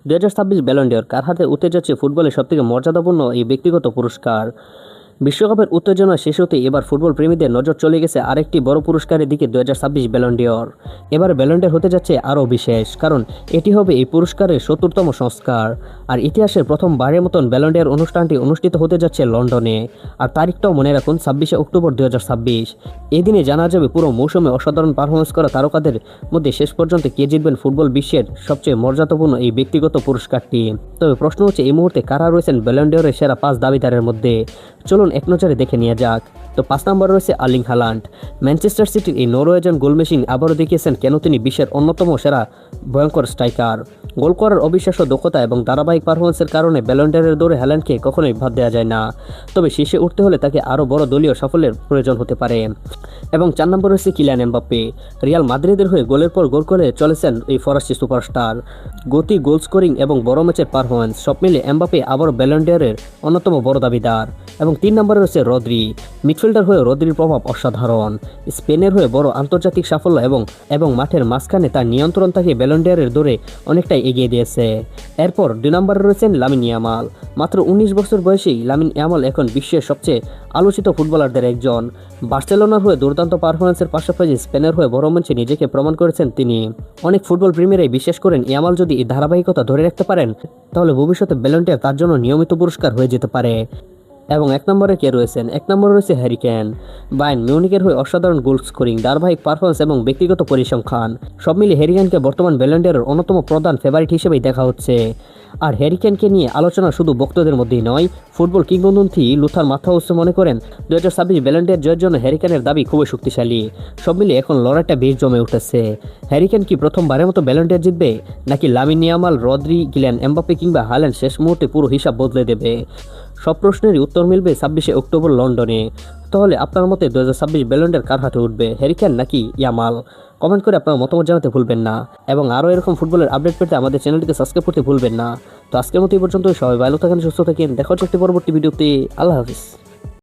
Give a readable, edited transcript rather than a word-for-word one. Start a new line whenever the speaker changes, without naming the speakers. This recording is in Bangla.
2026 ব্যালন ডি'র কার হাতে উঠতে যাচ্ছে ফুটবলের সবথেকে মর্যাদাপূর্ণ এই ব্যক্তিগত পুরস্কার। বিশ্বকাপের উত্তেজনা শেষ হতে এবার ফুটবল প্রেমীদের নজর চলে গেছে আরেকটি বড় পুরস্কারের দিকে 2026 ব্যালন ডি'র। এবার ব্যালন ডি'র হতে যাচ্ছে আরও বিশেষ, কারণ এটি হবে এই পুরস্কারের 70তম সংস্কার। আর ইতিহাসের প্রথমবারের মতন ব্যালন ডি'র অনুষ্ঠানটি অনুষ্ঠিত হতে যাচ্ছে লন্ডনে। আর তারিখটাও মনে রাখুন, 26শে অক্টোবর 2026। এই দিনে জানা যাবে পুরো মৌসুমে অসাধারণ পারফরমেন্স করা তারকাদের মধ্যে শেষ পর্যন্ত কে জিতবেন ফুটবল বিশ্বের সবচেয়ে মর্যাদাপূর্ণ এই ব্যক্তিগত পুরস্কারটি। তবে প্রশ্ন হচ্ছে, এই মুহূর্তে কারা রয়েছেন ব্যালন ডি'রের সেরা 5 দাবিদারের মধ্যে। চলুন এক নজরে দেখে নেওয়া যাক। তো 5 নম্বরে রয়েছে আর্লিং হালান্ড। ম্যানচেস্টার সিটির এই নরওয়েজিয়ান গোলমেশিন আবারও দেখিয়েছেন কেন তিনি বিশ্বের অন্যতম সেরা ভয়ঙ্কর স্ট্রাইকার। গোল করার অবিশ্বাস্য দক্ষতা এবং ধারাবাহিক পারফরমেন্সের কারণে ব্যালন ডি'রের দৌড়ে হ্যালান্ডকে কখনোই বাদ দেওয়া যায় না। তবে শীর্ষে উঠতে হলে তাকে আরও বড় দলীয় সাফল্যের প্রয়োজন হতে পারে। এবং 4 নম্বরে রয়েছে কিলিয়ান এমবাপ্পে। রিয়াল মাদ্রিদের হয়ে গোলের পর গোল করে চলেছেন এই ফরাসি সুপারস্টার। গতি, গোল স্কোরিং এবং বড় ম্যাচের পারফরমেন্স সব মিলে এমবাপ্পে আবারও ব্যালন ডি'রের অন্যতম বড় দাবিদার। এবং 3 নম্বরে রয়েছে রদ্রি। মিডফিল্ডার হয়ে রদ্রির প্রভাব অসাধারণ। স্পেনের হয়ে বড় আন্তর্জাতিক সাফল্য এবং মাঠের মাঝখানে তার নিয়ন্ত্রণ তাকে ব্যালন ডি'রের দৌড়ে অনেকটাই এগিয়ে দিয়েছে। এরপর 2 নম্বরে রয়েছেন লামিন ইয়ামাল। মাত্র 19 বছর বয়সেই লামিন ইয়ামাল এখন বিশ্বের সবচেয়ে আলোচিত ফুটবলারদের একজন। বার্সেলোনার হয়ে দুর্দান্ত পারফরমেন্সের পাশাপাশি স্পেনের হয়ে বড় মঞ্চে নিজেকে প্রমাণ করেছেন তিনি। অনেক ফুটবল প্রেমীরাই বিশ্বাস করেন ইয়ামাল যদি এই ধারাবাহিকতা ধরে রাখতে পারেন তাহলে ভবিষ্যতে ব্যালন ডি'র তার জন্য নিয়মিত পুরস্কার হয়ে যেতে পারে। এবং 1 নম্বরে কে রয়েছেন? 1 নম্বরে রয়েছে হ্যারি কেন। বায়ার্ন মিউনিখের হয়ে অসাধারণ গোল স্কোরিং, ধারাবাহিক পারফরমেন্স এবং ব্যক্তিগত পরিসংখ্যান সব মিলিয়ে হ্যারি কেনকে বর্তমান ব্যালন ডি'রের অন্যতম প্রধান ফেভারিট হিসেবেই দেখা হচ্ছে। আর হ্যারি কেনকে নিয়ে আলোচনা শুধু ভক্তদের মধ্যেই নয়, ফুটবল কিংবদন্তি লুথার মাথাউস মনে করেন 2026 ব্যালন ডি'র জয়ের জন্য হ্যারি কেনের দাবি খুবই শক্তিশালী। সব মিলিয়ে এখন লড়াইটা বেশ জমে উঠেছে। হ্যারি কেন কি প্রথমবারের মতো ব্যালন ডি'র জিতবে, নাকি Lamine Yamal, Rodri, Kylian Mbappe কিংবা হাল্যান্ড শেষ মুহূর্তে পুরো হিসাব বদলে দেবে? সব প্রশ্নেরই উত্তর মিলবে 26শে অক্টোবর লন্ডনে। তাহলে আপনার মতে 2026 ব্যালন ডি'র কার হাতে উঠবে, হ্যারি কেন নাকি ইয়ামাল? কমেন্ট করে আপনার মতামত জানাতে ভুলবেন না। এবং আরও এরকম ফুটবলের আপডেট পেতে আমাদের চ্যানেলটিকে সাবস্ক্রাইব করতে ভুলবেন না। তো আজকের মতো এই পর্যন্ত। সবাই ভালো থাকেন, সুস্থ থাকেন। দেখা হচ্ছে একটি পরবর্তী ভিডিওতে। আল্লাহ হাফিজ।